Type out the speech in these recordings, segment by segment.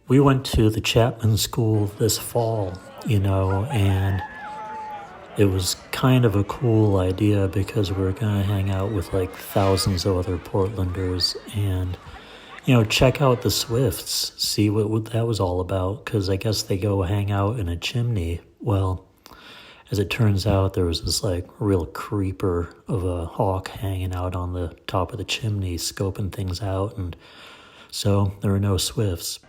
We went to the Chapman School this fall, and it was kind of a cool idea because we were going to hang out with like thousands of other Portlanders and, check out the Swifts, see what that was all about, because I guess they go hang out in a chimney. Well, as it turns out, there was this like real creeper of a hawk hanging out on the top of the chimney, scoping things out, and so there were no Swifts.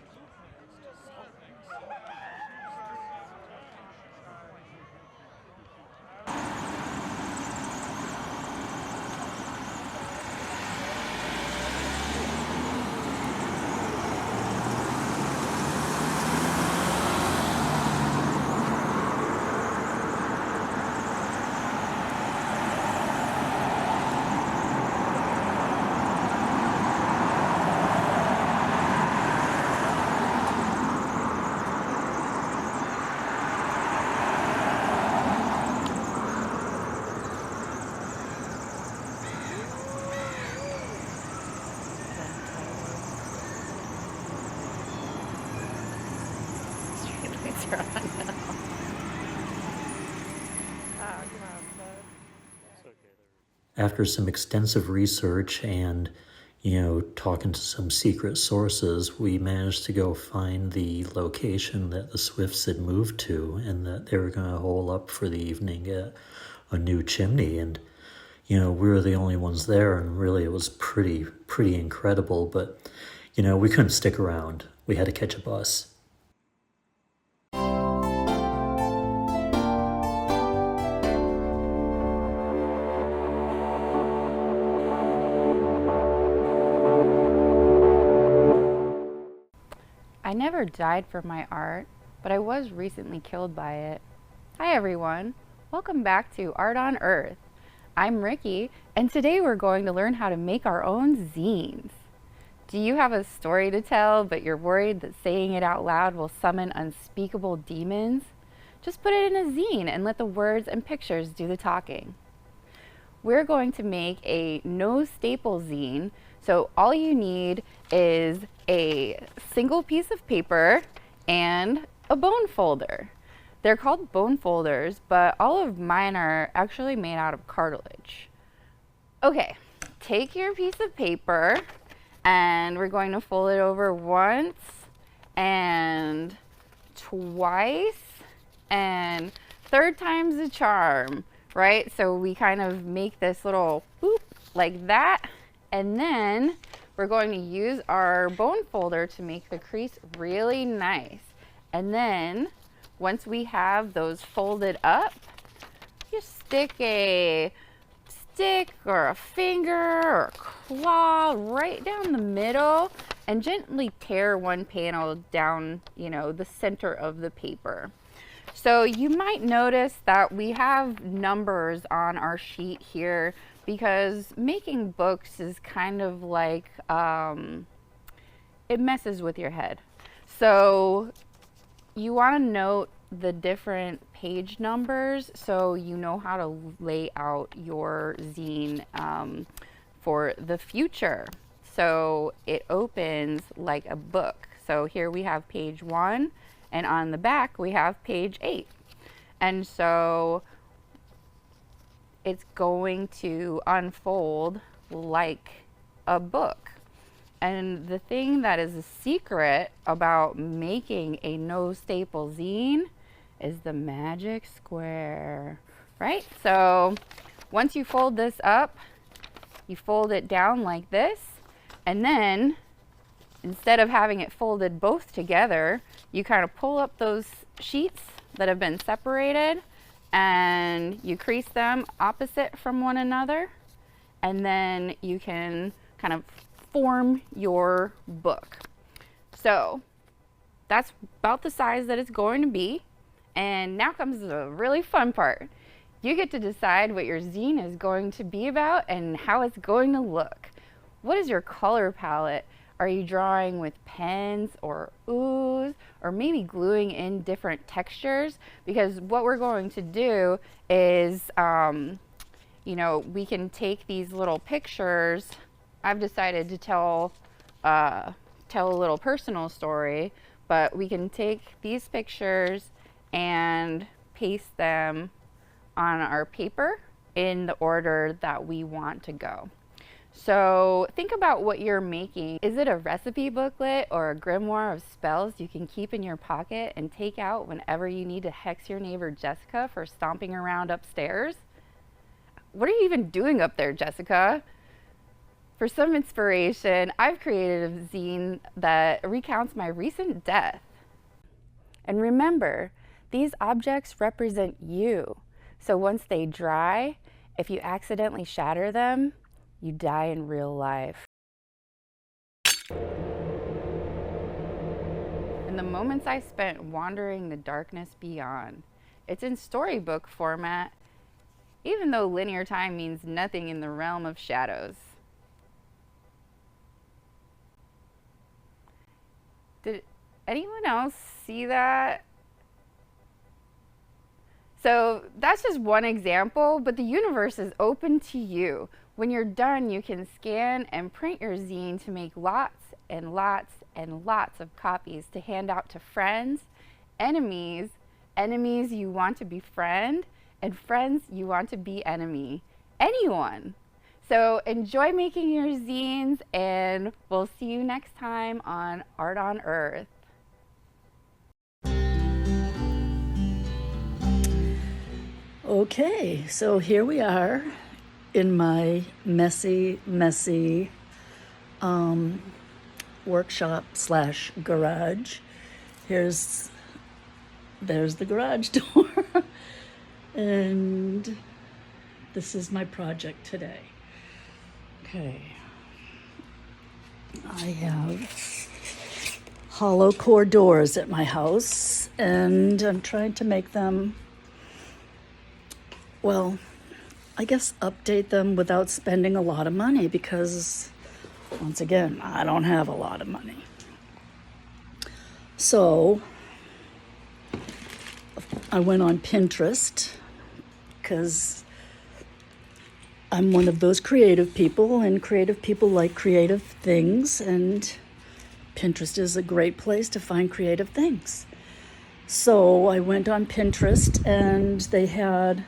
After some extensive research and, talking to some secret sources, we managed to go find the location that the Swifts had moved to and that they were going to hole up for the evening at a new chimney. And, we were the only ones there, and really it was pretty incredible. But, we couldn't stick around. We had to catch a bus. I never died for my art, but I was recently killed by it. Hi everyone, welcome back to Art on Earth. I'm Ricky, and today we're going to learn how to make our own zines. Do you have a story to tell, but you're worried that saying it out loud will summon unspeakable demons? Just put it in a zine and let the words and pictures do the talking. We're going to make a no staple zine, so all you need is a single piece of paper and a bone folder. They're called bone folders, but all of mine are actually made out of cartilage. Okay, take your piece of paper and we're going to fold it over once and twice, and third time's a charm, right? So we kind of make this little boop like that, and then we're going to use our bone folder to make the crease really nice. And then once we have those folded up, you stick a stick or a finger or a claw right down the middle and gently tear one panel down, the center of the paper. So you might notice that we have numbers on our sheet here because making books is kind of like, it messes with your head. So you want to note the different page numbers so you know how to lay out your zine for the future. So it opens like a book. So here we have page 1, and on the back we have page 8. And so it's going to unfold like a book. And the thing that is a secret about making a no staple zine is the magic square, right? So once you fold this up, you fold it down like this, and then instead of having it folded both together, you kind of pull up those sheets that have been separated and you crease them opposite from one another, and then you can kind of form your book. So that's about the size that it's going to be. And now comes the really fun part. You get to decide what your zine is going to be about and how it's going to look. What is your color palette? Are you drawing with pens or ooze, or maybe gluing in different textures? Because what we're going to do is, we can take these little pictures. I've decided to tell a little personal story but we can take these pictures and paste them on our paper in the order that we want to go. So think about what you're making. Is it a recipe booklet or a grimoire of spells you can keep in your pocket and take out whenever you need to hex your neighbor Jessica for stomping around upstairs? What are you even doing up there, Jessica? For some inspiration, I've created a zine that recounts my recent death. And remember, these objects represent you. So once they dry, if you accidentally shatter them, you die in real life. And the moments I spent wandering the darkness beyond. It's in storybook format, even though linear time means nothing in the realm of shadows. Did anyone else see that? So that's just one example, but the universe is open to you. When you're done, you can scan and print your zine to make lots and lots and lots of copies to hand out to friends, enemies, enemies you want to befriend, and friends you want to be enemy. Anyone. So enjoy making your zines, and we'll see you next time on Art on Earth. Okay, so here we are in my messy workshop slash garage. There's the garage door. And this is my project today. Okay. I have hollow core doors at my house, and I'm trying to make them, well, I guess update them without spending a lot of money, because once again, I don't have a lot of money. So I went on Pinterest because I'm one of those creative people, and creative people like creative things, and Pinterest is a great place to find creative things. So I went on Pinterest, and they had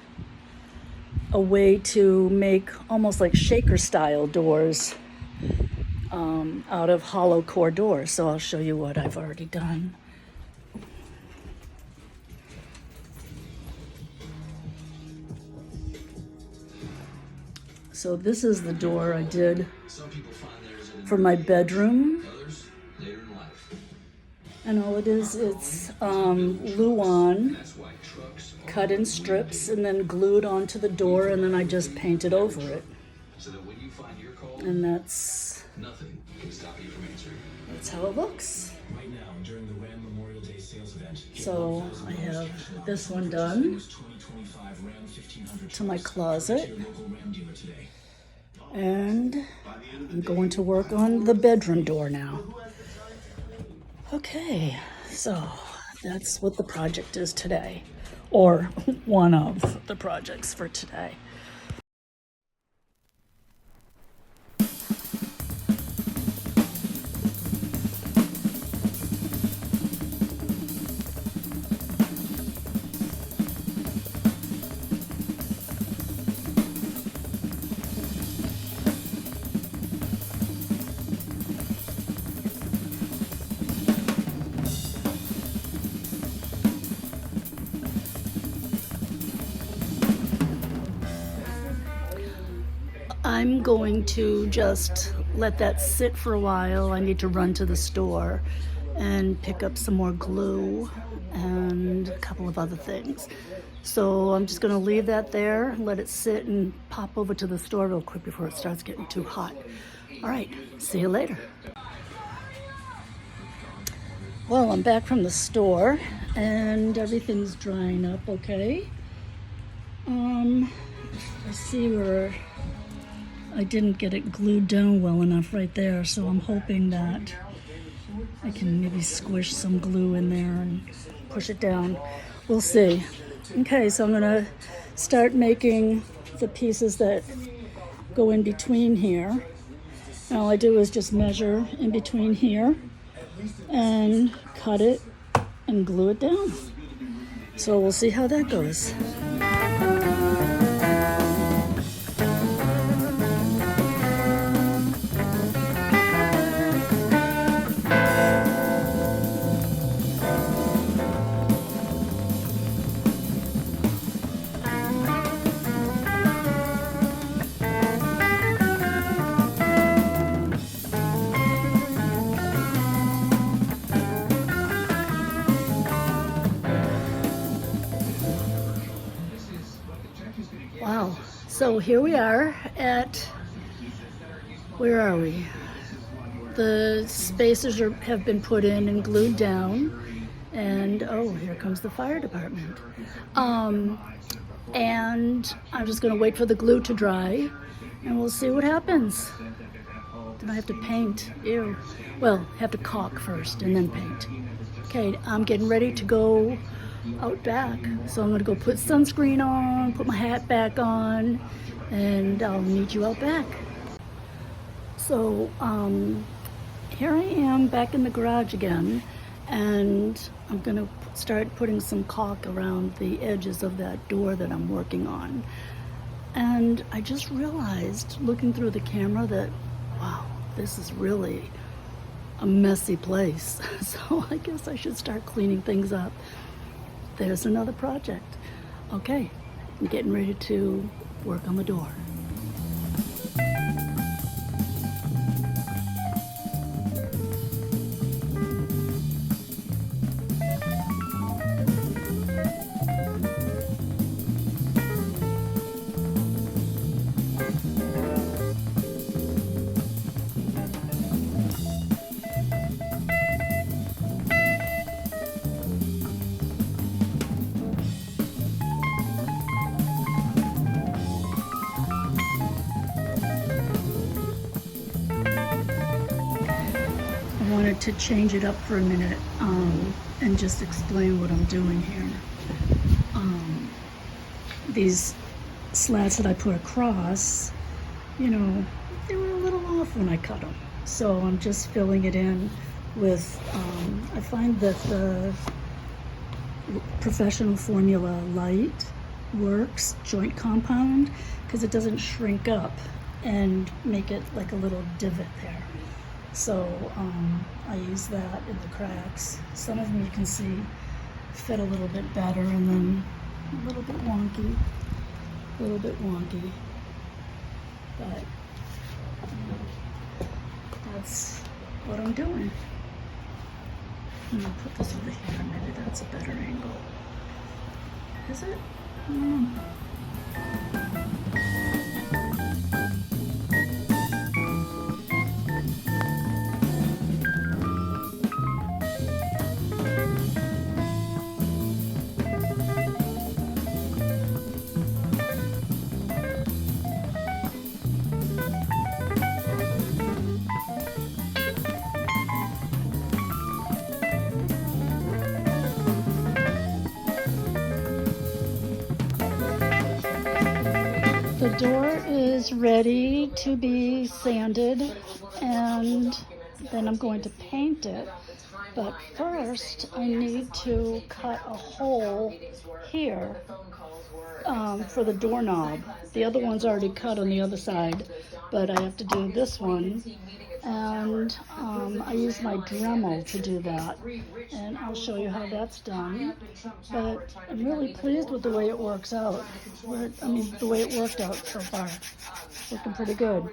a way to make almost like shaker style doors out of hollow core doors. So I'll show you what I've already done. So this is the door I did for my bedroom. And all it is, it's Luan cut in strips and then glued onto the door, and then I just painted over it. And that's how it looks. So I have this one done to my closet, and I'm going to work on the bedroom door now. Okay, so that's what the project is today, or one of the projects for today. I'm going to just let that sit for a while. I need to run to the store and pick up some more glue and a couple of other things. So I'm just going to leave that there, let it sit, and pop over to the store real quick before it starts getting too hot. All right, see you later. Well, I'm back from the store and everything's drying up okay. I see where I didn't get it glued down well enough right there, so I'm hoping that I can maybe squish some glue in there and push it down. We'll see. Okay, so I'm gonna start making the pieces that go in between here. And all I do is just measure in between here and cut it and glue it down. So we'll see how that goes. Wow, so here we are at, where are we? The spacers have been put in and glued down, and oh, here comes the fire department. And I'm just gonna wait for the glue to dry, and we'll see what happens. Then I have to paint, ew. Well, have to caulk first and then paint. Okay, I'm getting ready to go out back. So I'm gonna go put sunscreen on, put my hat back on, and I'll meet you out back. So here I am back in the garage again, and I'm gonna start putting some caulk around the edges of that door that I'm working on. And I just realized, looking through the camera, that wow, this is really a messy place. So I guess I should start cleaning things up. There's another project. Okay, I'm getting ready to work on the door. I wanted to change it up for a minute and just explain what I'm doing here. These slats that I put across, you know, they were a little off when I cut them. So I'm just filling it in with, I find that the Professional Formula Light works, joint compound, because it doesn't shrink up and make it like a little divot there. So I use that in the cracks. Some of them you can see fit a little bit better, and then a little bit wonky, but that's what I'm doing. I'm gonna put this over here, maybe that's a better angle. Is it? I don't know. The door is ready to be sanded, and then I'm going to paint it. But first, I need to cut a hole here for the doorknob. The other one's already cut on the other side, but I have to do this one. And I use my Dremel to do that, and I'll show you how that's done. But I'm really pleased with the way it works out. The way it worked out so far. Looking pretty good.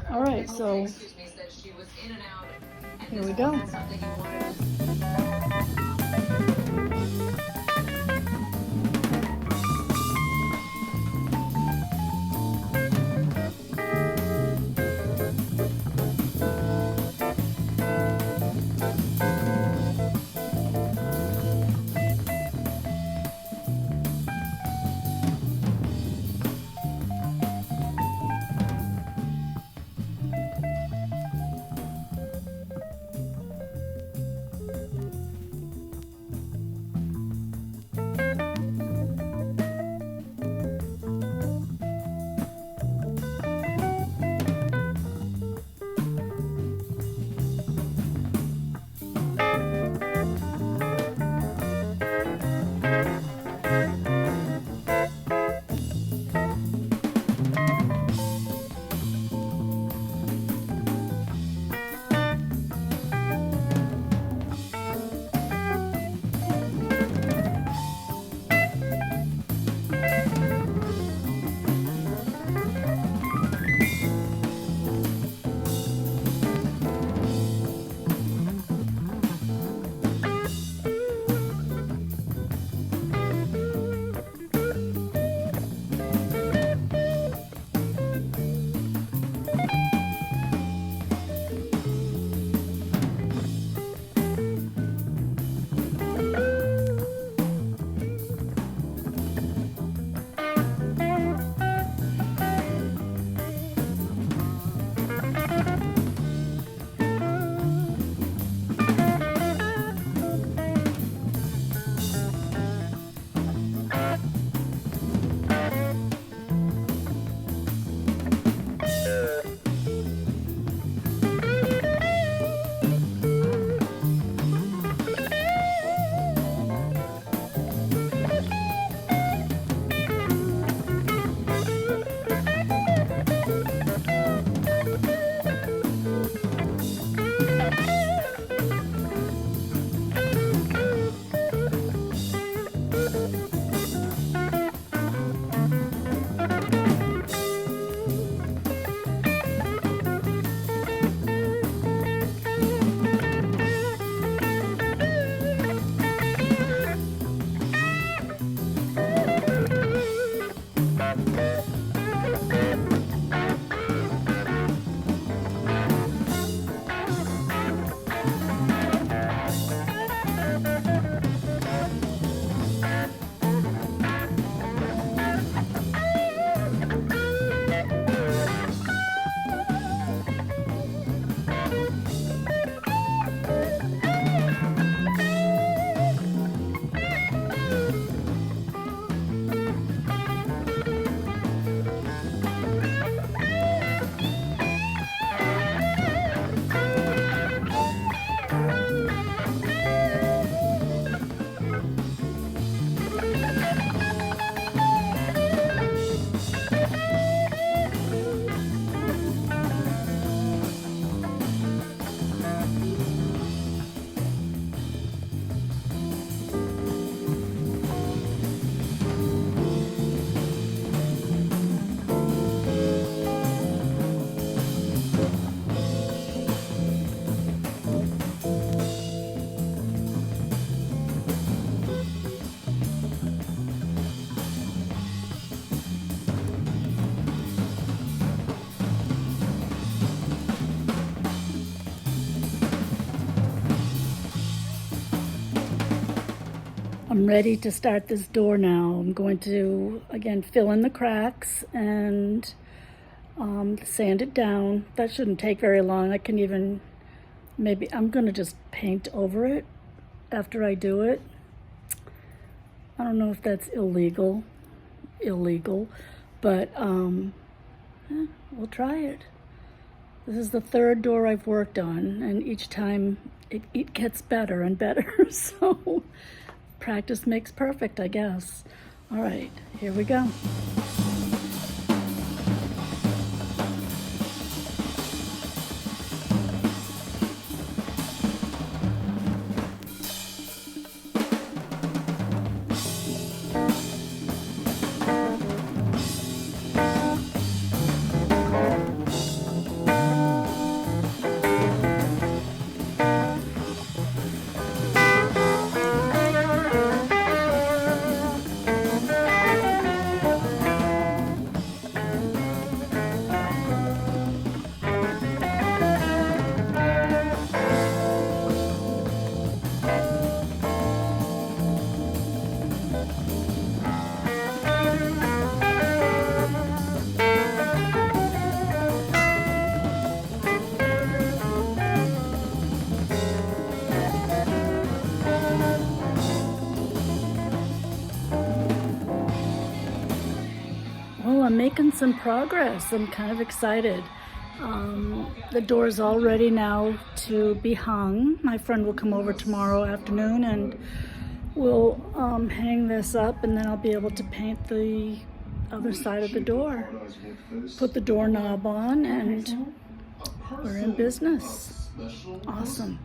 All right, so here we go. I'm ready to start this door now. I'm going to, again, fill in the cracks and sand it down. That shouldn't take very long. I can even, maybe, I'm going to just paint over it after I do it. I don't know if that's illegal, but we'll try it. This is the third door I've worked on, and each time it gets better and better. So practice makes perfect, I guess. All right, here we go. Well, I'm making some progress. I'm kind of excited. The door's all ready now to be hung. My friend will come over tomorrow afternoon and we'll hang this up, and then I'll be able to paint the other side of the door. Put the doorknob on and we're in business. Awesome.